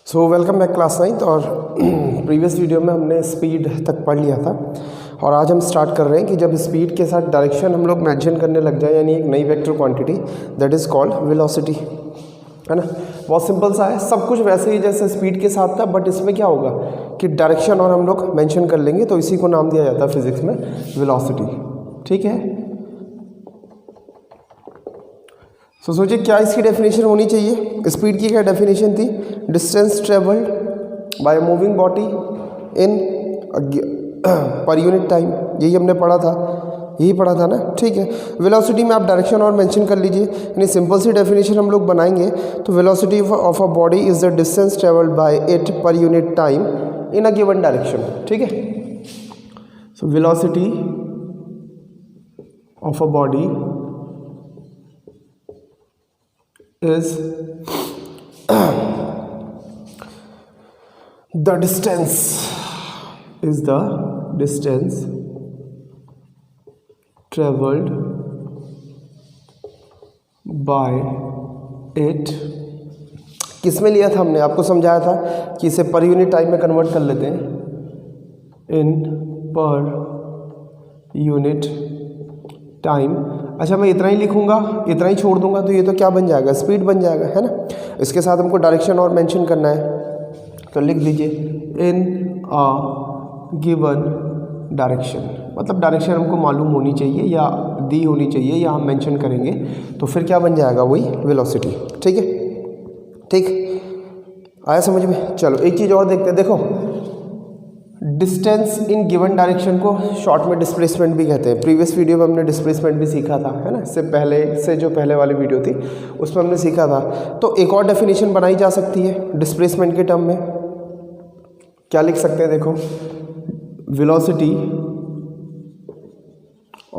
So welcome back class 9th। और previous video में हमने स्पीड तक पढ़ लिया था और आज हम स्टार्ट कर रहे हैं कि जब स्पीड के साथ डायरेक्शन हम लोग मेंशन करने लग जाए, यानी एक नई vector quantity that is called velocity, है ना। बहुत सिंपल सा है, सब कुछ वैसे ही जैसे स्पीड के साथ था, बट इसमें क्या होगा कि डायरेक्शन और हम लोग मेंशन कर लेंगे, तो इसी को नाम दिया जाता है फिजिक्स में वेलोसिटी। ठीक है, तो सोचिए क्या इसकी डेफिनेशन होनी चाहिए। स्पीड की क्या डेफिनेशन थी? Distance travelled by moving body in per unit time. यही हमने पढ़ा था ना। ठीक है, वेलोसिटी में आप डायरेक्शन और मेंशन कर लीजिए, यानी सिंपल सी डेफिनेशन हम लोग बनाएंगे तो velocity of a body is the distance travelled by it पर unit time in a given direction. ठीक है, so velocity of a body is the distance traveled by it। किस में लिया था हमने? आपको समझाया था कि इसे पर यूनिट टाइम में कन्वर्ट कर लेते हैं, इन पर यूनिट टाइम। अच्छा, मैं इतना ही लिखूंगा, इतना ही छोड़ दूंगा, तो ये तो क्या बन जाएगा? स्पीड बन जाएगा, है ना। इसके साथ हमको डायरेक्शन और मेंशन करना है, तो लिख दीजिए इन अ गिवन डायरेक्शन। मतलब डायरेक्शन हमको मालूम होनी चाहिए या दी होनी चाहिए या हम मेंशन करेंगे, तो फिर क्या बन जाएगा? वही वेलोसिटी। ठीक है, ठीक आया समझ में? चलो एक चीज़ और देखते हैं। देखो, डिस्टेंस इन गिवन डायरेक्शन को शॉर्ट में डिस्प्लेसमेंट भी कहते हैं। प्रीवियस वीडियो में हमने डिस्प्लेसमेंट भी सीखा था, है ना। इससे पहले से जो पहले वाली वीडियो थी उसमें हमने सीखा था। तो एक और डेफिनेशन बनाई जा सकती है डिस्प्लेसमेंट के टर्म में। क्या लिख सकते हैं? देखो, velocity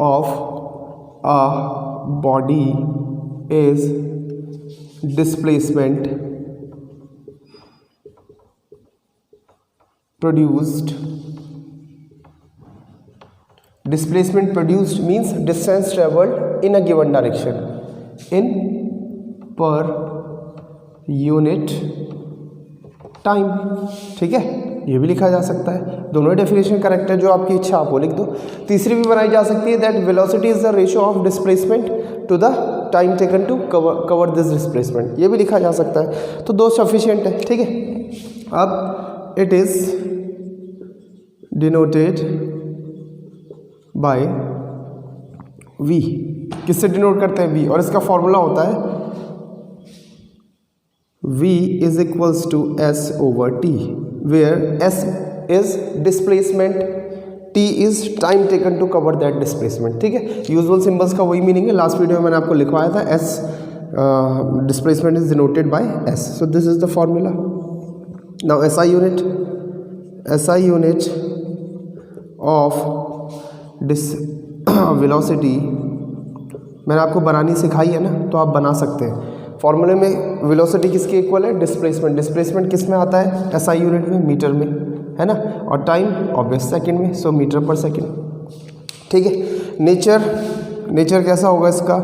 of a body is displacement produced means distance traveled in a given direction in per unit time। ठीक है, ये भी लिखा जा सकता है। दोनों डेफिनेशन करेक्ट है, जो आपकी इच्छा आप वो लिख दो। तीसरी भी बनाई जा सकती है, that velocity is the ratio of displacement to the time taken to cover this displacement. ये भी लिखा जा सकता है, तो दो सफिशिएंट है। ठीक है, अब it is denoted by v। किससे डिनोट करते हैं? v। और इसका फॉर्मूला होता है v is equals to s over t, where s is displacement, t is time taken to cover that displacement. ठीक है, यूजुअल सिंबल्स का वही मीनिंग है। लास्ट वीडियो में मैंने आपको लिखवाया था, s displacement is denoted bye s। So this is the formula. Now SI unit of velocity मैंने आपको बनानी सिखाई है ना, तो आप बना सकते हैं। फॉर्मूले में वेलोसिटी किसके इक्वल है? डिस्प्लेसमेंट किस में आता है? SI यूनिट में, मीटर में, है ना। और टाइम ऑब्वियस सेकंड में, सो मीटर पर सेकंड। ठीक है, नेचर कैसा होगा इसका?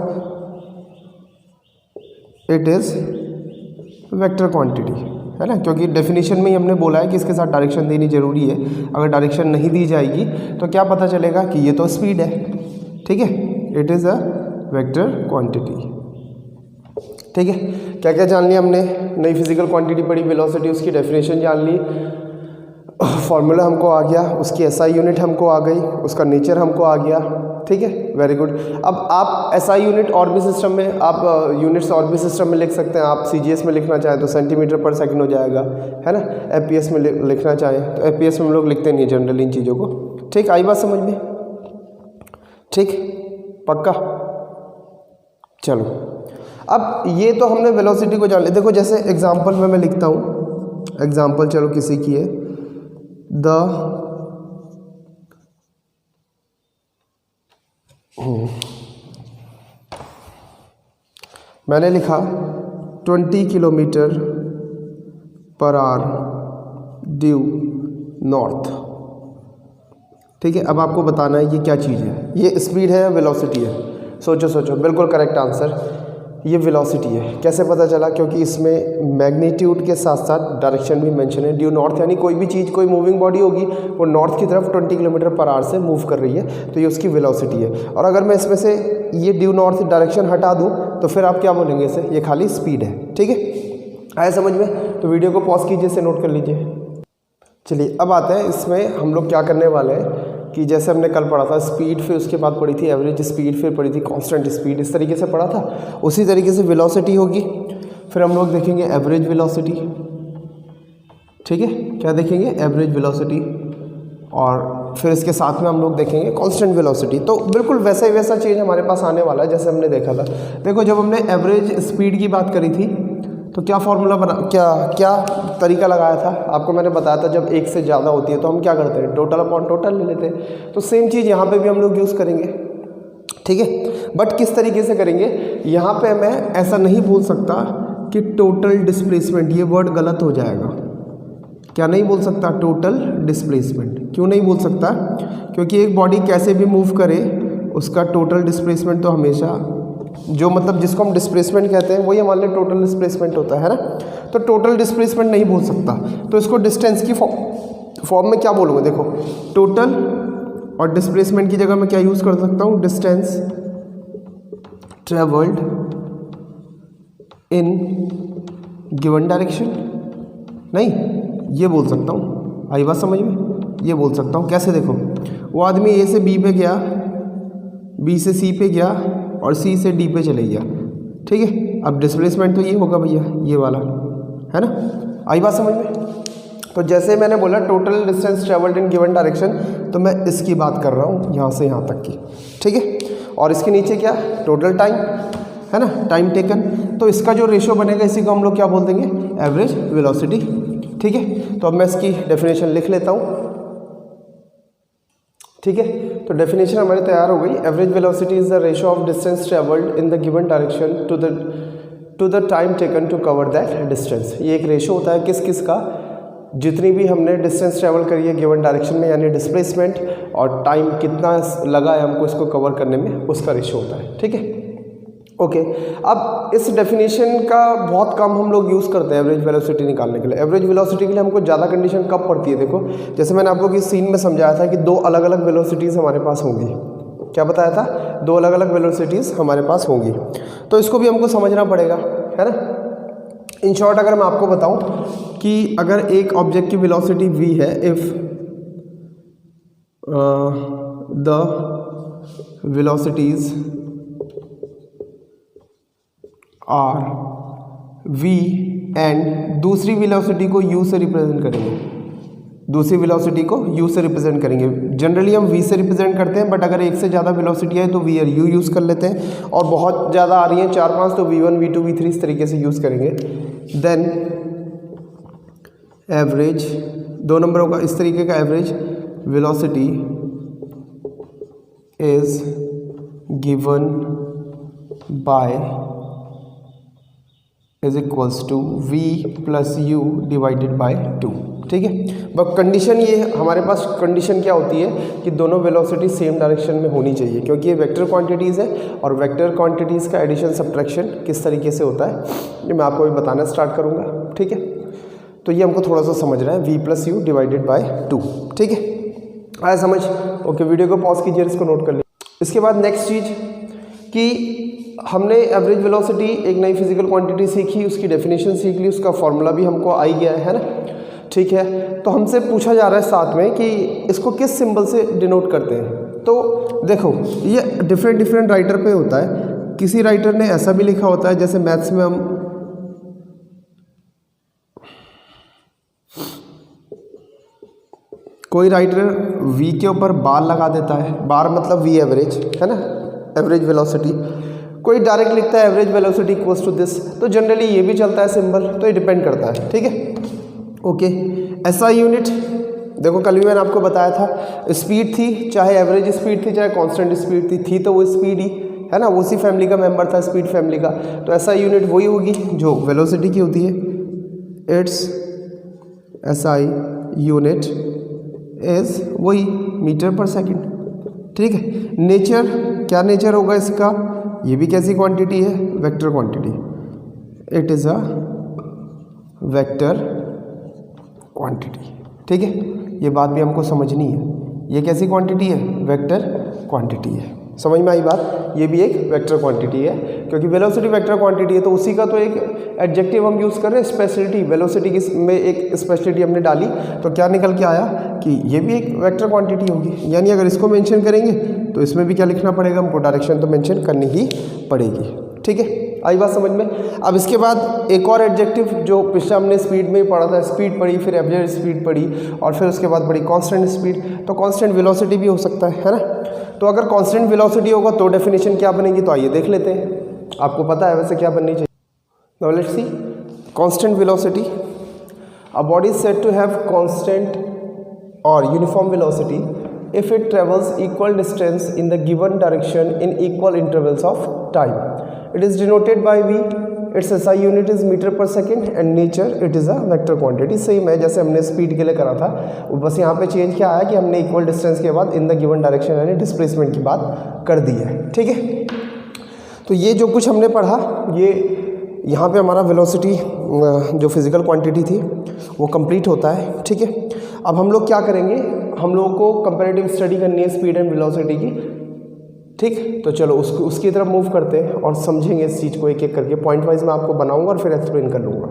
इट इज़ वेक्टर क्वांटिटी, है ना, क्योंकि डेफिनेशन में ही हमने बोला है कि इसके साथ डायरेक्शन देनी जरूरी है। अगर डायरेक्शन नहीं दी जाएगी तो क्या पता चलेगा कि ये तो स्पीड है। ठीक है, it is a vector quantity. ठीक है, क्या क्या जान लिया हमने? नई फिजिकल क्वांटिटी पढ़ी, वेलोसिटी, उसकी डेफिनेशन जान ली, फॉर्मूला हमको आ गया, उसकी SI यूनिट हमको आ गई, उसका नेचर हमको आ गया। ठीक है, वेरी गुड। अब आप SI यूनिट और भी सिस्टम में, आप यूनिट्स और भी सिस्टम में लिख सकते हैं। आप CGS में लिखना चाहें तो सेंटीमीटर पर सेकंड हो जाएगा, है ना। FPS में लिखना चाहें तो FPS में हम लोग लिखते नहीं जनरली इन चीज़ों को। ठीक, आई बात समझ में? ठीक, पक्का। चलो, अब ये तो हमने वेलोसिटी को जान लिया। देखो, जैसे एग्जाम्पल में मैं लिखता हूँ, एग्जाम्पल चलो किसी की है, मैंने लिखा 20 kilometre per hour due north. ठीक है, अब आपको बताना है ये क्या चीज़ है, ये स्पीड है या वेलोसिटी है। सोचो सोचो, बिल्कुल करेक्ट आंसर, ये वेलोसिटी है। कैसे पता चला? क्योंकि इसमें मैग्नीट्यूड के साथ साथ डायरेक्शन भी मेंशन है। ड्यू नॉर्थ, यानी कोई भी चीज़, कोई मूविंग बॉडी होगी वो नॉर्थ की तरफ 20 किलोमीटर पर आवर से मूव कर रही है, तो ये उसकी वेलोसिटी है। और अगर मैं इसमें से ये ड्यू नॉर्थ डायरेक्शन हटा दूँ तो फिर आप क्या बोलेंगे इसे? ये खाली स्पीड है। ठीक है, आया समझ में? तो वीडियो को पॉज कीजिए, इसे नोट कर लीजिए। चलिए अब आते हैं इसमें हम लोग क्या करने वाले हैं कि जैसे हमने कल पढ़ा था स्पीड, फिर उसके बाद पढ़ी थी एवरेज स्पीड, फिर पढ़ी थी कांस्टेंट स्पीड, इस तरीके से पढ़ा था। उसी तरीके से वेलोसिटी होगी, फिर हम लोग देखेंगे एवरेज वेलोसिटी। ठीक है, क्या देखेंगे? Average velocity. और फिर इसके साथ में हम लोग देखेंगे कांस्टेंट वेलोसिटी। तो बिल्कुल वैसा ही वैसा चीज़ हमारे पास आने वाला है जैसे हमने देखा था। देखो, जब हमने एवरेज स्पीड की बात करी थी तो क्या फॉर्मूला बना, क्या तरीका लगाया था? आपको मैंने बताया था जब एक से ज़्यादा होती है तो हम क्या करते हैं? टोटल अपॉन टोटल ले लेते हैं। तो सेम चीज़ यहाँ पे भी हम लोग यूज़ करेंगे। ठीक है, बट किस तरीके से करेंगे? यहाँ पे मैं ऐसा नहीं बोल सकता कि टोटल डिस्प्लेसमेंट, ये वर्ड गलत हो जाएगा। क्या नहीं बोल सकता? Total displacement. क्यों नहीं बोल सकता? क्योंकि एक बॉडी कैसे भी मूव करे उसका टोटल डिस्प्लेसमेंट तो हमेशा, जो मतलब जिसको हम डिस्प्लेसमेंट कहते हैं वही हमारे लिए टोटल डिस्प्लेसमेंट होता है ना। तो टोटल डिस्प्लेसमेंट नहीं बोल सकता, तो इसको डिस्टेंस की फॉर्म में क्या बोलूँगा? देखो, टोटल और डिस्प्लेसमेंट की जगह मैं क्या यूज़ कर सकता हूँ? Distance travelled in given direction. नहीं, ये बोल सकता हूँ। आई बात समझ में? ये बोल सकता हूँ। कैसे? देखो, वो आदमी ए से बी पे गया, बी से सी पे गया और सी से डी पे चले गया। ठीक है, अब डिस्प्लेसमेंट तो ये होगा भैया, ये वाला है ना। आई बात समझ में? तो जैसे मैंने बोला total distance travelled in given direction, तो मैं इसकी बात कर रहा हूँ यहाँ से यहाँ तक की। ठीक है, और इसके नीचे क्या? टोटल टाइम, है ना, टाइम टेकन। तो इसका जो रेशियो बनेगा इसी को हम लोग क्या बोल देंगे? Average velocity. ठीक है, तो अब मैं इसकी डेफिनेशन लिख लेता हूँ। ठीक है, तो डेफिनेशन हमारी तैयार हो गई। Average velocity is the ratio of distance travelled in the given direction to the time taken to cover that distance. ये एक रेशियो होता है किस किस का? जितनी भी हमने डिस्टेंस ट्रेवल करी है गिवन डायरेक्शन में, यानी डिस्प्लेसमेंट, और टाइम कितना लगा है हमको इसको कवर करने में, उसका रेशियो होता है। ठीक है, ओके। अब इस डेफिनेशन का बहुत कम हम लोग यूज़ करते हैं एवरेज वेलोसिटी निकालने के लिए। एवरेज वेलोसिटी के लिए हमको ज़्यादा कंडीशन कब पड़ती है? देखो, जैसे मैंने आप लोग इस सीन में समझाया था कि दो अलग अलग वेलोसिटीज़ हमारे पास होंगी। क्या बताया था? दो अलग अलग वेलोसिटीज़ हमारे पास होंगी, तो इसको भी हमको समझना पड़ेगा, है ना। इन शॉर्ट अगर मैं आपको बताऊं कि अगर एक ऑब्जेक्ट की वेलोसिटी v है, if the velocities are v and दूसरी वेलोसिटी को u से रिप्रेजेंट करेंगे, दूसरी वेलोसिटी को u से रिप्रेजेंट करेंगे। जनरली हम v से रिप्रेजेंट करते हैं, बट अगर एक से ज़्यादा वेलोसिटी है तो v और u यूज़ कर लेते हैं, और बहुत ज़्यादा आ रही हैं 4-5 तो v1 v2 v3 इस तरीके से यूज़ करेंगे। देन एवरेज, 2 नंबर होगा इस तरीके का, average velocity is given by is equals to v plus u divided by 2। ठीक है, बट कंडीशन ये हमारे पास कंडीशन क्या होती है कि दोनों वेलोसिटी सेम डायरेक्शन में होनी चाहिए, क्योंकि ये वेक्टर क्वांटिटीज़ है, और वेक्टर क्वांटिटीज़ का एडिशन सब्ट्रैक्शन किस तरीके से होता है ये मैं आपको अभी बताना स्टार्ट करूँगा। ठीक है, तो ये हमको थोड़ा सा समझना है, v plus u divided by 2। ठीक है, आया समझ? ओके, वीडियो को पॉज कीजिए, इसको नोट कर लीजिए। इसके बाद नेक्स्ट चीज़ कि हमने एवरेज वेलोसिटी एक नई फिजिकल क्वांटिटी सीखी, उसकी डेफिनेशन सीख ली, उसका फॉर्मूला भी हमको आ ही गया है ना। ठीक है, तो हमसे पूछा जा रहा है साथ में कि इसको किस सिंबल से डिनोट करते हैं। तो देखो, ये डिफरेंट राइटर पे होता है। किसी राइटर ने ऐसा भी लिखा होता है, जैसे मैथ्स में हम कोई राइटर v के ऊपर बार लगा देता है, बार मतलब v एवरेज, है ना, एवरेज वेलोसिटी। कोई डायरेक्ट लिखता है average velocity equals to this, तो जनरली ये भी चलता है सिंबल, तो ये डिपेंड करता है। ठीक है, ओके। SI यूनिट, देखो कल भी मैंने आपको बताया था, स्पीड थी, चाहे एवरेज स्पीड थी चाहे कांस्टेंट स्पीड थी तो वो स्पीड ही है ना, वो उसी फैमिली का मेंबर था, स्पीड फैमिली का। तो SI यूनिट वही होगी जो वेलोसिटी की होती है। इट्स SI यूनिट इज़ वही मीटर पर सेकेंड, ठीक है। नेचर, क्या नेचर होगा इसका, ये भी कैसी क्वांटिटी है, vector quantity, it is a vector quantity, ठीक है। ये बात भी हमको समझनी है, ये कैसी क्वांटिटी है, वेक्टर क्वांटिटी है। समझ में आई बात, ये भी एक वेक्टर क्वांटिटी है, क्योंकि वेलोसिटी वेक्टर क्वांटिटी है तो उसी का तो एक एडजेक्टिव हम यूज़ कर रहे हैं, स्पेशलिटी। वेलोसिटी की में एक स्पेशलिटी हमने डाली तो क्या निकल के आया कि ये भी एक वेक्टर क्वांटिटी होगी। यानी अगर इसको मेंशन करेंगे तो इसमें भी क्या लिखना पड़ेगा हमको, डायरेक्शन तो मेंशन करनी ही पड़ेगी, ठीक है। आई बात समझ में। अब इसके बाद एक और एडजेक्टिव जो पिछले हमने स्पीड में ही पढ़ा था, स्पीड पढ़ी, फिर एवरेज स्पीड पढ़ी और फिर उसके बाद पढ़ी कांस्टेंट स्पीड। तो कांस्टेंट वेलोसिटी भी हो सकता है ना। तो अगर कांस्टेंट वेलोसिटी होगा तो डेफिनेशन क्या बनेगी, तो आइए देख लेते हैं। आपको पता है वैसे क्या बननी चाहिए। Now let's see constant velocity. A body is said to have constant और uniform velocity if it travels equal distance in the given direction in equal intervals of time. It is denoted by V. Its SI unit is meter per second and nature it is a vector quantity. Same है जैसे हमने speed के लिए करा था, बस यहाँ पे चेंज क्या आया कि हमने इक्वल डिस्टेंस के बाद इन द गिवन डायरेक्शन यानी डिस्प्लेसमेंट की बात कर दी है, ठीक है। तो ये जो कुछ हमने पढ़ा, ये यहाँ पे हमारा वेलोसिटी जो फिजिकल क्वांटिटी थी वो कंप्लीट होता है, ठीक है। अब हम लोग क्या करेंगे, हम लोगों को कंपैरेटिव स्टडी करनी है स्पीड एंड वेलोसिटी की, ठीक। तो चलो उसकी तरफ मूव करते हैं और समझेंगे इस चीज़ को एक एक करके। पॉइंट वाइज मैं आपको बनाऊंगा और फिर एक्सप्लेन कर लूँगा।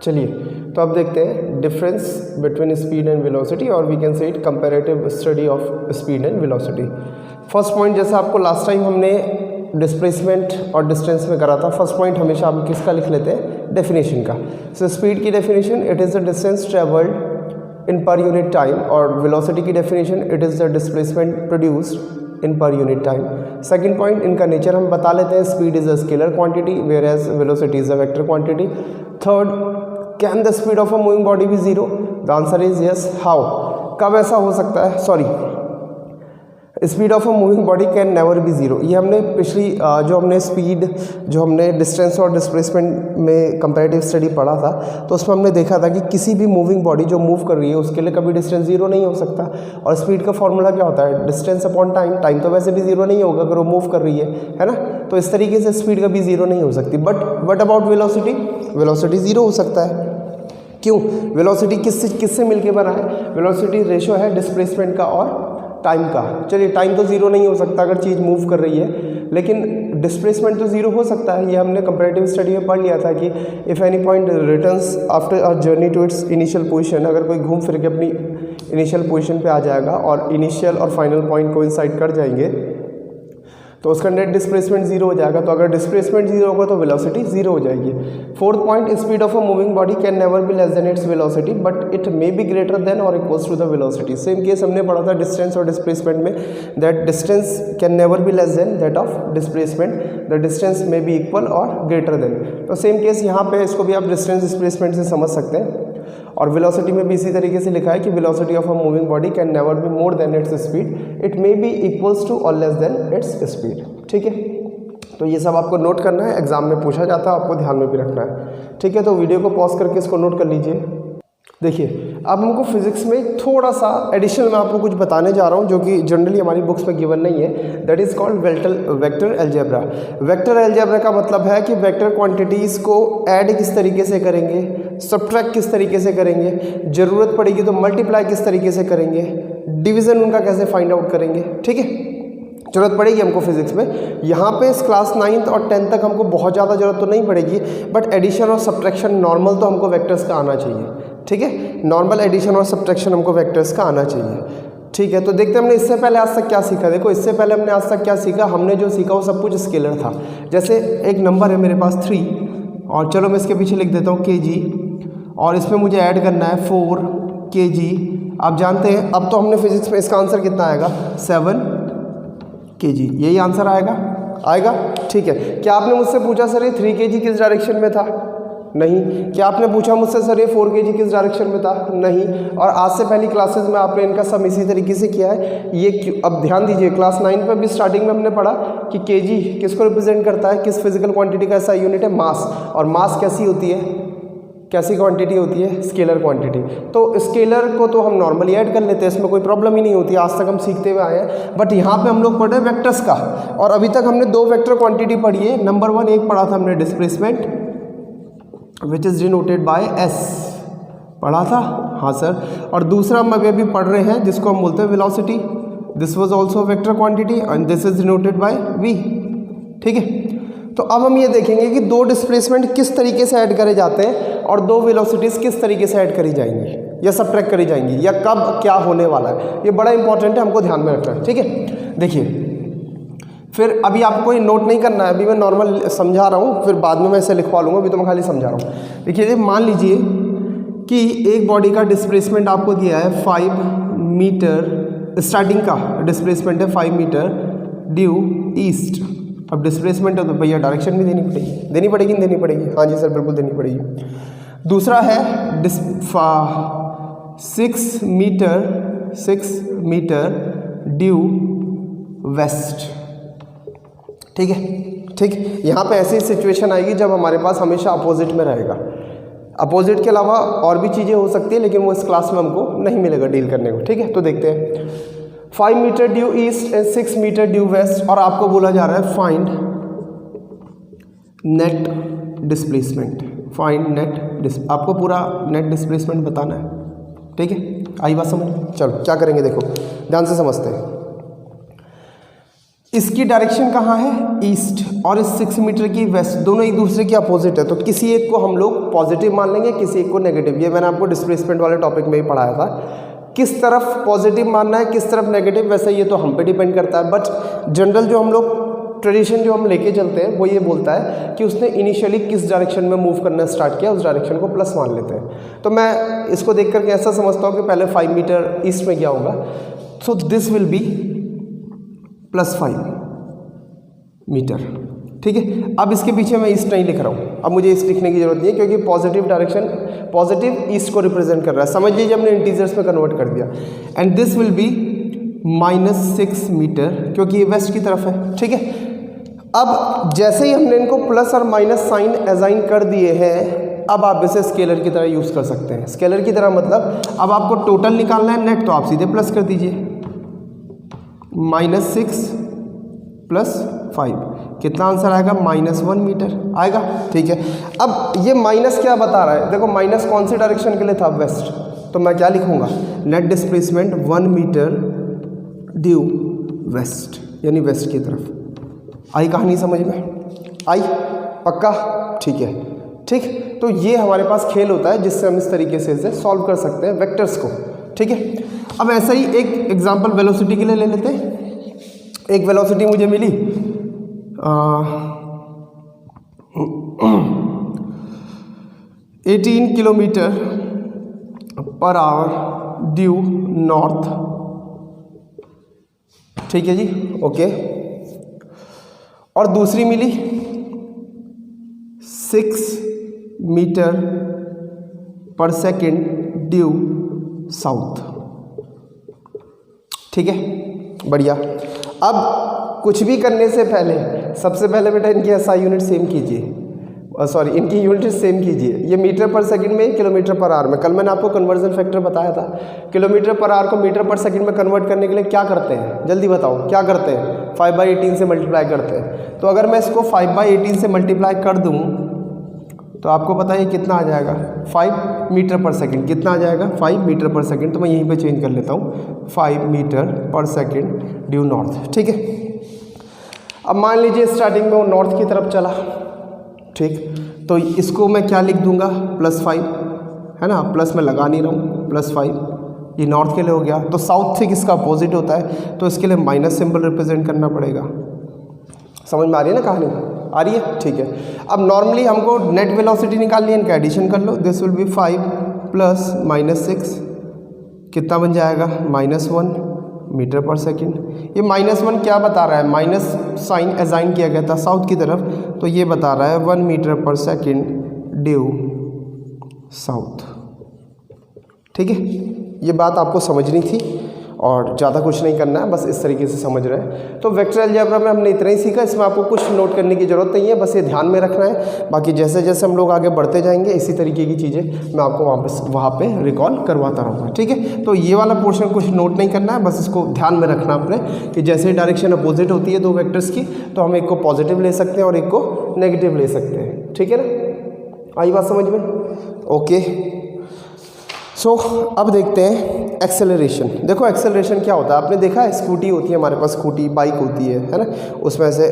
चलिए तो अब देखते हैं difference between speed and velocity, और we can say it comparative study of speed and velocity. First point, जैसा आपको लास्ट टाइम हमने डिस्प्लेसमेंट और डिस्टेंस में करा था, फर्स्ट पॉइंट हमेशा हम किसका लिख लेते हैं, डेफिनेशन का। सो स्पीड की definition, it is the distance travelled in per unit time, और वेलोसिटी की definition, it is the displacement produced in per unit time. Second point, इनका नेचर हम बता लेते हैं, speed is a scalar quantity whereas velocity is a vector quantity. Third, can the speed of a moving body be zero, the answer is yes. How, कब ऐसा हो सकता है, sorry, speed of a moving body can never B zero. ये हमने पिछली जो हमने स्पीड, जो हमने डिस्टेंस और डिस्प्लेसमेंट में कंपैरेटिव स्टडी पढ़ा था, तो उसमें हमने देखा था कि किसी भी मूविंग बॉडी जो मूव कर रही है उसके लिए कभी डिस्टेंस जीरो नहीं हो सकता। और स्पीड का फॉर्मूला क्या होता है, डिस्टेंस अपॉन टाइम। टाइम तो वैसे भी जीरो नहीं होगा अगर वो मूव कर रही है ना। तो इस तरीके से स्पीड कभी जीरो नहीं हो सकती। But about velocity, velocity zero हो सकता है। क्यों, वेलोसिटी किससे मिलके बना है, वेलोसिटी रेशो है डिस्प्लेसमेंट का और टाइम का। चलिए टाइम तो जीरो नहीं हो सकता अगर चीज़ मूव कर रही है, लेकिन डिस्प्लेसमेंट तो जीरो हो सकता है। ये हमने कंपैरेटिव स्टडी में पढ़ लिया था कि if any point returns after a journey to its initial position, अगर कोई घूम फिर के अपनी इनिशियल पोजीशन पे आ जाएगा और इनिशियल और फाइनल पॉइंट कोइंसाइड कर जाएंगे तो उसका नेट डिस्प्लेसमेंट जीरो हो जाएगा। तो अगर डिस्प्लेसमेंट जीरो होगा तो वेलोसिटी जीरो हो जाएगी। Fourth point, speed of a moving body can never be less than its velocity but it may be greater than और equals to the velocity. Same case हमने पढ़ा था डिस्टेंस और displacement में, that distance can never be less than that of displacement, the distance may be equal और greater than. तो same case यहाँ पे इसको भी आप डिस्टेंस डिस्प्लेसमेंट से समझ सकते हैं। और वेलोसिटी में भी इसी तरीके से लिखा है कि velocity of a moving body can never be more than its speed, it may be equals to और लेस देन इट्स स्पीड, ठीक है। तो ये सब आपको नोट करना है, एग्जाम में पूछा जाता है, आपको ध्यान में भी रखना है, ठीक है। तो वीडियो को पॉज करके इसको नोट कर लीजिए। देखिए अब हमको फिजिक्स में थोड़ा सा एडिशनल मैं आपको कुछ बताने जा रहा हूँ जो कि जनरली हमारी बुक्स में गिवन नहीं है, that is called vector algebra. Vector algebra का मतलब है कि वेक्टर क्वांटिटीज़ को ऐड किस तरीके से करेंगे, सब्ट्रैक्ट किस तरीके से करेंगे, ज़रूरत पड़ेगी तो मल्टीप्लाई किस तरीके से करेंगे, डिवीज़न उनका कैसे फाइंड आउट करेंगे, ठीक है। ज़रूरत पड़ेगी हमको फिजिक्स में। यहाँ पे इस क्लास 9th और 10th तक हमको बहुत ज़्यादा ज़रूरत तो नहीं पड़ेगी, बट एडिशन और सब्ट्रैक्शन नॉर्मल तो हमको वेक्टर्स का आना चाहिए, ठीक है। नॉर्मल एडिशन और सब्ट्रैक्शन हमको वेक्टर्स का आना चाहिए, ठीक है। तो देखते हैं हमने इससे पहले आज तक क्या सीखा। देखो इससे पहले हमने आज तक क्या सीखा, हमने जो सीखा वो सब कुछ स्केलर था। जैसे एक नंबर है मेरे पास 3, और चलो मैं इसके पीछे लिख देता हूँ kg, और इसमें मुझे ऐड करना है 4 kg। आप जानते हैं अब तो हमने फिजिक्स में इसका आंसर कितना आएगा, 7 kg, यही आंसर आएगा, ठीक है। क्या आपने मुझसे पूछा सर ये 3 kg किस डायरेक्शन में था, नहीं। क्या आपने पूछा मुझसे सर ये 4 kg किस डायरेक्शन में था, नहीं। और आज से पहली क्लासेस में आपने इनका सम इसी तरीके से किया है। ये अब ध्यान दीजिए, क्लास 9 पर भी स्टार्टिंग में हमने पढ़ा कि kg किसको रिप्रेजेंट करता है, किस फिजिकल क्वांटिटी का ऐसा यूनिट है, मास। और मास कैसी होती है, कैसी क्वांटिटी होती है, स्केलर क्वांटिटी। तो स्केलर को तो हम नॉर्मली ऐड कर लेते हैं, इसमें कोई प्रॉब्लम ही नहीं होती, आज तक हम सीखते हुए आए हैं। बट यहाँ पे हम लोग पढ़ रहे हैं वेक्टर्स का, और अभी तक हमने दो वेक्टर क्वांटिटी पढ़ी है। नंबर 1 एक पढ़ा था हमने displacement which is denoted by S, पढ़ा था, हाँ सर। और दूसरा हम अभी पढ़ रहे हैं जिसको हम बोलते हैं velocity, this was also vector quantity and this is denoted by V. ठीक है, तो अब हम ये देखेंगे कि दो डिस्प्लेसमेंट किस तरीके से ऐड करे जाते हैं और दो वेलोसिटीज़ किस तरीके से ऐड करी जाएंगी या सबट्रैक्ट करी जाएंगी, या कब क्या होने वाला है। ये बड़ा इंपॉर्टेंट है, हमको ध्यान में रखना है। ठीक है, देखिए फिर अभी आपको ये नोट नहीं करना है, अभी मैं नॉर्मल समझा रहा हूँ, फिर बाद में मैं इसे लिखवा लूँगा, अभी तो मैं खाली समझा रहा हूँ। देखिए मान लीजिए कि एक बॉडी का डिस्प्लेसमेंट आपको दिया है 5 मीटर, स्टार्टिंग का डिस्प्लेसमेंट है 5 मीटर ड्यू ईस्ट। अब डिस्प्लेसमेंट है तो भैया डायरेक्शन भी देनी पड़ेगी। हाँ जी सर, बिल्कुल देनी पड़ेगी। दूसरा है 6 मीटर ड्यू वेस्ट। ठीक है, ठीक, यहाँ पे ऐसी सिचुएशन आएगी जब हमारे पास हमेशा अपोजिट में रहेगा। अपोजिट के अलावा और भी चीज़ें हो सकती है, लेकिन वो इस क्लास में हमको नहीं मिलेगा डील करने को। ठीक है, तो देखते हैं 5 metre due east and 6 metre due west, और आपको बोला जा रहा है फाइंड नेट डिस्प्लेसमेंट। आपको पूरा नेट डिस्प्लेसमेंट बताना है। ठीक है, आई बात समझ? चलो क्या करेंगे, देखो ध्यान से समझते हैं। इसकी डायरेक्शन कहाँ है, ईस्ट, और इस 6 मीटर की वेस्ट, दोनों एक दूसरे के अपोजिट है। तो किसी एक को हम लोग पॉजिटिव मान लेंगे, किसी एक को नेगेटिव। ये मैंने आपको डिस्प्लेसमेंट वाले टॉपिक में ही पढ़ाया था, किस तरफ पॉजिटिव मानना है, किस तरफ नेगेटिव। वैसे ये तो हम पे डिपेंड करता है, बट जनरल जो हम लोग ट्रेडिशन जो हम लेके चलते हैं वो ये बोलता है कि उसने इनिशियली किस डायरेक्शन में मूव करना स्टार्ट किया, उस डायरेक्शन को प्लस मान लेते हैं। तो मैं इसको देख करके ऐसा समझता हूँ कि पहले 5 मीटर ईस्ट में क्या होगा, so this will be +5 metre. ठीक है, अब इसके पीछे मैं ईस्ट नहीं लिख रहा हूँ, अब मुझे ईस्ट लिखने की जरूरत नहीं है, क्योंकि पॉजिटिव डायरेक्शन, पॉजिटिव ईस्ट को रिप्रेजेंट कर रहा है। समझ लीजिए हमने इंटीजर्स में कन्वर्ट कर दिया। And this will be -6 metre, क्योंकि ये वेस्ट की तरफ है। ठीक है, अब जैसे ही हमने इनको प्लस और माइनस साइन असाइन कर दिए हैं, अब आप इसे स्केलर की तरह यूज़ कर सकते हैं। स्केलर की तरह मतलब अब आपको टोटल निकालना है नेट, तो आप सीधे प्लस कर दीजिए, -6 + 5, कितना आंसर आएगा, -1 मीटर आएगा। ठीक है, अब ये माइनस क्या बता रहा है, देखो माइनस कौन सी डायरेक्शन के लिए था, वेस्ट। तो मैं क्या लिखूंगा, net displacement 1 metre due west, यानी वेस्ट की तरफ। आई कहानी समझ में आई? पक्का? ठीक है, ठीक। तो ये हमारे पास खेल होता है जिससे हम इस तरीके से इसे सॉल्व कर सकते हैं वेक्टर्स को। ठीक है, अब ऐसा ही एक एग्जांपल वेलोसिटी के लिए ले लेते हैं। एक वेलोसिटी मुझे मिली 18 kilometre per hour due north. ठीक है जी, ओके। और दूसरी मिली 6 मीटर पर सेकेंड ड्यू साउथ। ठीक है, बढ़िया। अब कुछ भी करने से पहले सबसे पहले बेटा इनकी एसआई यूनिट सेम कीजिए, सॉरी इनकी यूनिट सेम कीजिए। ये मीटर पर सेकंड में, किलोमीटर पर आवर में। कल मैंने आपको कन्वर्जन फैक्टर बताया था। किलोमीटर पर आवर को मीटर पर सेकंड में कन्वर्ट करने के लिए क्या करते हैं, जल्दी बताओ क्या करते हैं, 5/18 से मल्टीप्लाई करते हैं। तो अगर मैं इसको 5/18 से मल्टीप्लाई कर दूँ तो आपको पता है कितना आ जाएगा, 5 मीटर पर सेकंड। कितना आ जाएगा, 5 मीटर पर सेकंड। तो मैं यहीं पे चेंज कर लेता हूँ, 5 metre per second due north. ठीक है, अब मान लीजिए स्टार्टिंग में वो नॉर्थ की तरफ चला। ठीक, तो इसको मैं क्या लिख दूंगा, +5, है ना, प्लस मैं लगा नहीं रहा हूँ, +5। ये नॉर्थ के लिए हो गया। तो साउथ से किसका अपोजिट होता है, तो इसके लिए माइनस सिंबल रिप्रेजेंट करना पड़ेगा। समझ में आ रही है ना कहानी, आ रही है? ठीक है, अब नॉर्मली हमको नेट वेलोसिटी निकालनी है, इनका एडिशन कर लो। दिस विल बी 5 + -6, कितना बन जाएगा, -1 मीटर पर सेकंड। ये -1 क्या बता रहा है, माइनस साइन असाइन किया गया था साउथ की तरफ, तो ये बता रहा है 1 metre per second due south. ठीक है, ये बात आपको समझनी थी। और ज़्यादा कुछ नहीं करना है, बस इस तरीके से समझ रहे हैं। तो वेक्टर अलजेब्रा में हमने इतना ही सीखा, इसमें आपको कुछ नोट करने की ज़रूरत नहीं है, बस ये ध्यान में रखना है। बाकी जैसे जैसे हम लोग आगे बढ़ते जाएंगे इसी तरीके की चीज़ें मैं आपको वापस वहाँ पे रिकॉल करवाता रहूँगा, ठीक है। तो ये वाला पोर्शन कुछ नोट नहीं करना है, बस इसको ध्यान में रखना आपने कि जैसे डायरेक्शन अपोजिट होती है दो वेक्टर्स की, तो हम एक को पॉजिटिव ले सकते हैं और एक को नेगेटिव ले सकते हैं, ठीक है ना। आई बात समझ में? ओके। सो अब देखते हैं एक्सेलरेशन। देखो एक्सेलरेशन क्या होता है, आपने देखा है स्कूटी होती है हमारे पास, स्कूटी बाइक होती है ना, उसमें ऐसे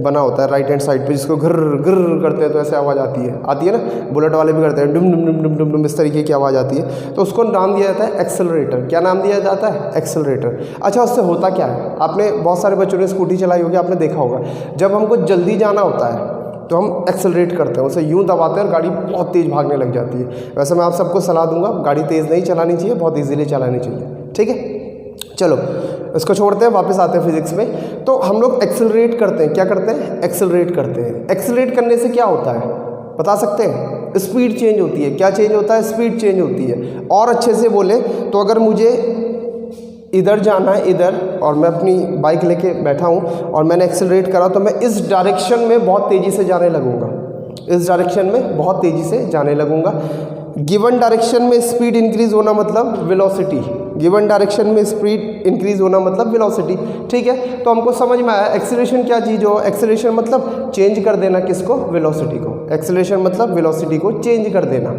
बना होता है राइट हैंड साइड पे, जिसको घर्र घर्र करते हैं तो ऐसे आवाज़ आती है ना, बुलेट वाले भी करते हैं डुम डुम डुम डुम डुम डुम, इस तरीके की आवाज़ आती है, तो उसको नाम दिया जाता है एक्सेलरेटर। क्या नाम दिया जाता है? एक्सेलरेटर। अच्छा, उससे होता क्या है, आपने बहुत सारे बच्चों ने स्कूटी चलाई होगी, आपने देखा होगा जब हमको जल्दी जाना होता है तो हम एक्सेलरेट करते हैं, उसे यूँ दबाते हैं और गाड़ी बहुत तेज़ भागने लग जाती है। वैसे मैं आप सबको सलाह दूंगा गाड़ी तेज़ नहीं चलानी चाहिए, बहुत इजीली चलानी चाहिए, ठीक है। चलो इसको छोड़ते हैं, वापस आते हैं फिजिक्स में। तो हम लोग एक्सेलरेट करते हैं, क्या करते हैं? एक्सेलरेट करते हैं। एक्सेलरेट करने से क्या होता है बता सकते हैं? स्पीड चेंज होती है। क्या चेंज होता है? स्पीड चेंज होती है। और अच्छे से बोले तो अगर मुझे इधर जाना है इधर, और मैं अपनी बाइक लेके बैठा हूँ और मैंने एक्सेलरेट करा, तो मैं इस डायरेक्शन में बहुत तेज़ी से जाने लगूंगा, इस डायरेक्शन में बहुत तेज़ी से जाने लगूंगा। गिवन डायरेक्शन में स्पीड इंक्रीज होना मतलब वेलोसिटी, गिवन डायरेक्शन में स्पीड इंक्रीज होना मतलब वेलोसिटी, ठीक है। तो हमको समझ में आया एक्सेलरेशन क्या चीज़ हो। एक्सेलरेशन मतलब चेंज कर देना, किसको? वेलोसिटी को। एक्सेलरेशन मतलब वेलोसिटी को चेंज कर देना।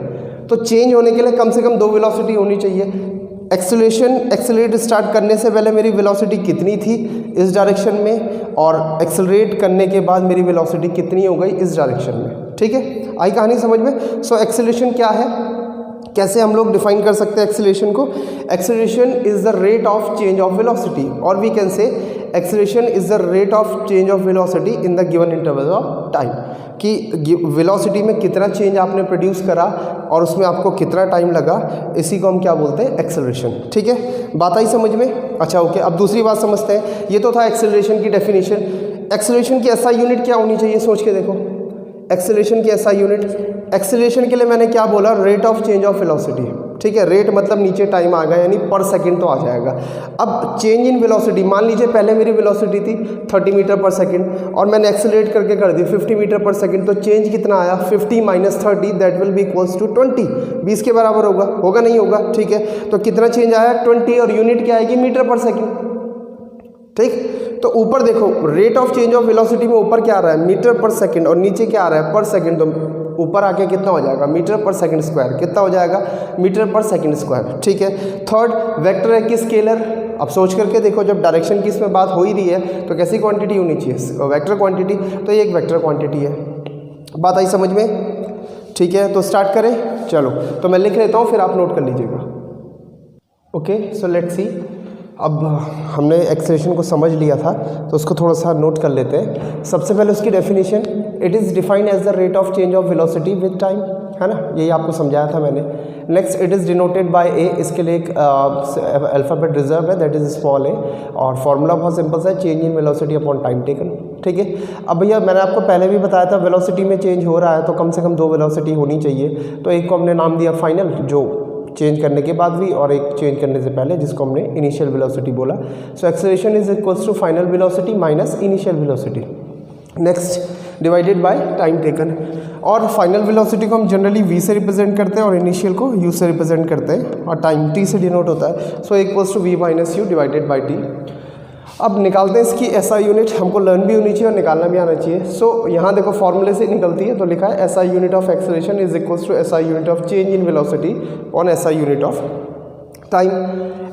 तो चेंज होने के लिए कम से कम दो वेलोसिटी होनी चाहिए। एक्सेलरेट स्टार्ट करने से पहले मेरी वेलोसिटी कितनी थी इस डायरेक्शन में, और एक्सेलरेट करने के बाद मेरी वेलोसिटी कितनी हो गई इस डायरेक्शन में, ठीक है। आई कहानी समझ में? सो एक्सेलरेशन क्या है, कैसे हम लोग डिफाइन कर सकते हैं एक्सेलरेशन को? Acceleration is the rate of change of velocity, और we can say acceleration is the rate of change of velocity in the given interval of time, कि वेलोसिटी में कितना चेंज आपने प्रोड्यूस करा और उसमें आपको कितना टाइम लगा, इसी को हम क्या बोलते हैं? एक्सेलरेशन, ठीक है। बात आई समझ में? अच्छा ओके। अब दूसरी बात समझते हैं। ये तो था एक्सेलरेशन की डेफिनेशन। एक्सेलरेशन की एसआई यूनिट क्या होनी चाहिए, सोच के देखो। एक्सेलरेशन की एसआई यूनिट, एक्सेलरेशन के लिए मैंने क्या बोला? Rate of change of velocity, ठीक है। रेट मतलब नीचे टाइम आ गया, यानी पर सेकंड तो आ जाएगा। अब चेंज इन वेलोसिटी, मान लीजिए पहले मेरी वेलोसिटी थी 30 मीटर पर सेकंड और मैंने एक्सेलरेट करके कर दी 50 मीटर पर सेकंड, तो चेंज कितना आया? 50 minus 30, that will be equals to 20, 20 के बराबर होगा नहीं होगा, ठीक है। तो कितना चेंज आया? 20, और यूनिट क्या आएगी? मीटर पर सेकेंड, ठीक। तो ऊपर देखो rate of change of velocity में ऊपर क्या आ रहा है? मीटर पर सेकंड, और नीचे क्या आ रहा है? पर सेकंड। तो ऊपर आके कितना हो जाएगा? Metre per second square. कितना हो जाएगा? मीटर पर सेकंड स्क्वायर, ठीक है। थर्ड, वेक्टर है कि स्केलर? अब सोच करके देखो, जब डायरेक्शन की इसमें बात हो ही रही है तो कैसी क्वांटिटी होनी चाहिए? Vector quantity. तो ये एक वेक्टर क्वांटिटी है। बात आई समझ में? ठीक है, तो स्टार्ट करें। चलो तो मैं लिख लेता हूँ, फिर आप नोट कर लीजिएगा। Okay, so let's see. अब हमने एक्सेलरेशन को समझ लिया था, तो उसको थोड़ा सा नोट कर लेते हैं। सबसे पहले उसकी definition, it is defined as the rate of change of velocity with time, है ना, यही आपको समझाया था मैंने। Next, it is denoted by a, इसके लिए एक अल्फ़ाबेट रिजर्व है, दैट इज़ स्मॉल ए, और फॉर्मूला बहुत सिंपल सा है, change in velocity upon time taken, ठीक है। अब भैया मैंने आपको पहले भी बताया था वेलोसिटी में चेंज हो रहा है तो कम से कम दो वेलोसिटी होनी चाहिए, तो एक को हमने नाम दिया फाइनल, जो चेंज करने के बाद भी, और एक चेंज करने से पहले, जिसको हमने इनिशियल वेलोसिटी बोला। So acceleration is equals to final velocity minus initial velocity, next divided by time taken. और फाइनल वेलोसिटी को हम जनरली v से रिप्रेजेंट करते हैं और इनिशियल को u से रिप्रेजेंट करते हैं, और टाइम t से डिनोट होता है। So equals to v minus u divided by t। अब निकालते हैं इसकी एसआई यूनिट, हमको लर्न भी होनी चाहिए और निकालना भी आना चाहिए। सो यहाँ देखो फॉर्मूले से निकलती है, तो लिखा है SI unit of acceleration is equals to SI unit of change in velocity on SI unit of time.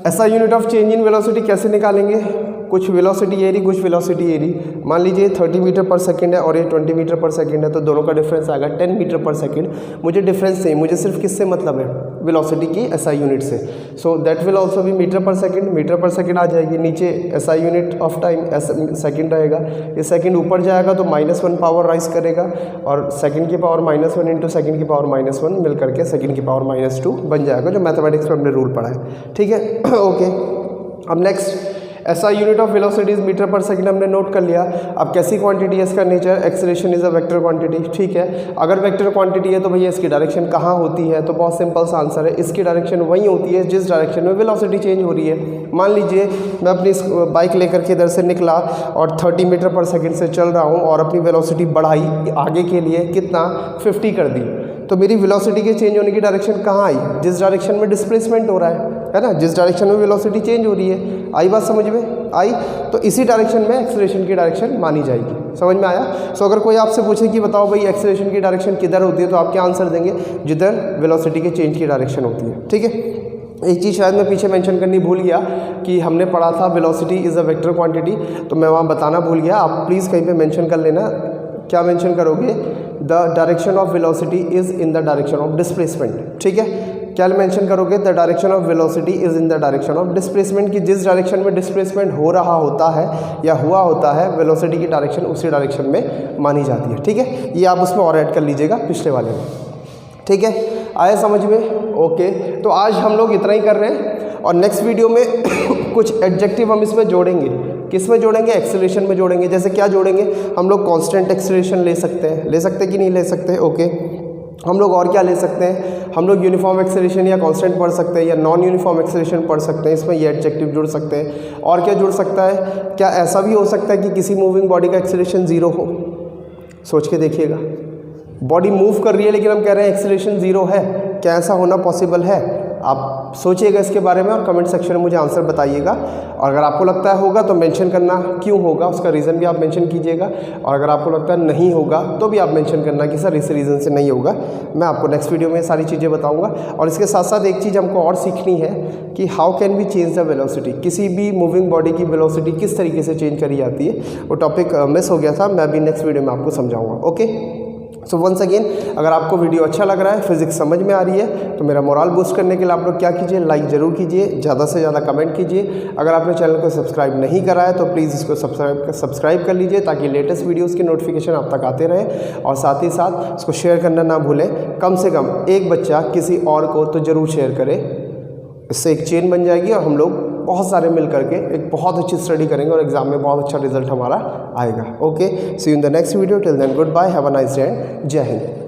SI unit of change in velocity कैसे निकालेंगे? कुछ वेलोसिटी ये रही, कुछ वेलोसिटी ये रही। मान लीजिए 30 मीटर पर सेकंड है और ये 20 मीटर पर सेकंड है, तो दोनों का डिफरेंस आएगा 10 मीटर पर सेकंड। मुझे डिफरेंस नहीं, मुझे सिर्फ किससे मतलब है? वेलोसिटी की एसआई यूनिट से। So that will also be metre per second आ जाएगी। नीचे SI unit of time second रहेगा, ये सेकंड ऊपर जाएगा तो -1 पावर राइज करेगा, और सेकंड की पावर -1 इंटू सेकंड की पावर -1 मिल करके सेकंड की पावर -2 बन जाएगा, जो मैथमेटिक्स में हमने रूल पढ़ा है, ठीक है। ओके, अब next SI unit of velocity is metre per second हमने नोट कर लिया। अब कैसी क्वांटिटी है, इसका nature, acceleration is a vector quantity, ठीक है। अगर वेक्टर क्वांटिटी है तो भैया इसकी डायरेक्शन कहाँ होती है, तो बहुत सिंपल सा आंसर है, इसकी डायरेक्शन वही होती है जिस डायरेक्शन में वेलोसिटी चेंज हो रही है। मान लीजिए मैं अपनी बाइक लेकर के इधर से निकला और 30 मीटर पर सेकंड से चल रहा हूँ और अपनी वेलोसिटी बढ़ाई आगे के लिए, कितना, 50 कर दी, तो मेरी वेलोसिटी के चेंज होने की डायरेक्शन कहाँ आई, जिस डायरेक्शन में डिस्प्लेसमेंट हो रहा है ना, जिस डायरेक्शन में वेलोसिटी चेंज हो रही है। आई बात समझ में आई? तो इसी डायरेक्शन में एक्सेलरेशन की डायरेक्शन मानी जाएगी। समझ में आया? सो अगर कोई आपसे पूछे कि बताओ भाई एक्सेलरेशन की डायरेक्शन किधर होती है, तो आप क्या आंसर देंगे, जिधर वेलोसिटी के चेंज की डायरेक्शन होती है, ठीक है। एक चीज़ शायद मैं पीछे मेंशन करनी भूल गया कि हमने पढ़ा था velocity is a vector quantity, तो मैं वहाँ बताना भूल गया, आप प्लीज़ कहीं पे मेंशन कर लेना। क्या मेंशन करोगे, the direction of velocity is in the direction of displacement, ठीक है। क्या मेंशन करोगे, the direction of velocity is in the direction of displacement, की जिस डायरेक्शन में डिस्प्लेसमेंट हो रहा होता है या हुआ होता है, वेलोसिटी की डायरेक्शन उसी डायरेक्शन में मानी जाती है, ठीक है। ये आप उसमें और ऐड कर लीजिएगा पिछले वाले में, ठीक है। आया समझ में? ओके, तो आज हम लोग इतना ही कर रहे हैं और नेक्स्ट वीडियो में कुछ एडजेक्टिव हम इसमें जोड़ेंगे। किस में जोड़ेंगे? एक्सेलरेशन में जोड़ेंगे। जैसे क्या जोड़ेंगे हम लोग, कांस्टेंट एक्सेलरेशन ले सकते हैं, ले सकते कि नहीं ले सकते, ओके। हम लोग और क्या ले सकते हैं, हम लोग यूनिफॉर्म एक्सेलरेशन या कांस्टेंट पढ़ सकते हैं या नॉन यूनिफॉर्म एक्सेलरेशन पढ़ सकते हैं, इसमें ये एडजेक्टिव जुड़ सकते हैं। और क्या जुड़ सकता है, क्या ऐसा भी हो सकता है कि किसी मूविंग बॉडी का एक्सेलरेशन ज़ीरो हो? सोच के देखिएगा, बॉडी मूव कर रही है लेकिन हम कह रहे हैं एक्सेलरेशन ज़ीरो है, क्या ऐसा होना पॉसिबल है? आप सोचिएगा इसके बारे में और कमेंट सेक्शन में मुझे आंसर बताइएगा। और अगर आपको लगता है होगा तो मेंशन करना, क्यों होगा उसका रीज़न भी आप मेंशन कीजिएगा। और अगर आपको लगता है नहीं होगा तो भी आप मेंशन करना कि सर इस रीज़न से नहीं होगा। मैं आपको नेक्स्ट वीडियो में सारी चीज़ें बताऊंगा। और इसके साथ साथ एक चीज़ हमको और सीखनी है कि how can we change the velocity, किसी भी मूविंग बॉडी की वेलोसिटी किस तरीके से चेंज करी जाती है। वो टॉपिक मिस हो गया था, मैं अभी नेक्स्ट वीडियो में आपको समझाऊँगा। ओके, सो वंस अगेन, अगर आपको वीडियो अच्छा लग रहा है, फिजिक्स समझ में आ रही है, तो मेरा मोरल बूस्ट करने के लिए आप लोग क्या कीजिए, लाइक ज़रूर कीजिए, ज़्यादा से ज़्यादा कमेंट कीजिए। अगर आपने चैनल को सब्सक्राइब नहीं करा है तो प्लीज़ इसको सब्सक्राइब कर लीजिए ताकि लेटेस्ट वीडियोज़ की नोटिफिकेशन आप तक आते रहे। और साथ ही साथ इसको शेयर करना ना भूलें, कम से कम एक बच्चा किसी और को तो ज़रूर शेयर करे, इससे एक चेन बन जाएगी और हम लोग बहुत सारे मिल करके एक बहुत अच्छी स्टडी करेंगे और एग्जाम में बहुत अच्छा रिजल्ट हमारा आएगा। Okay, see you in the next video, till then good bye, have a nice day, जय हिंद।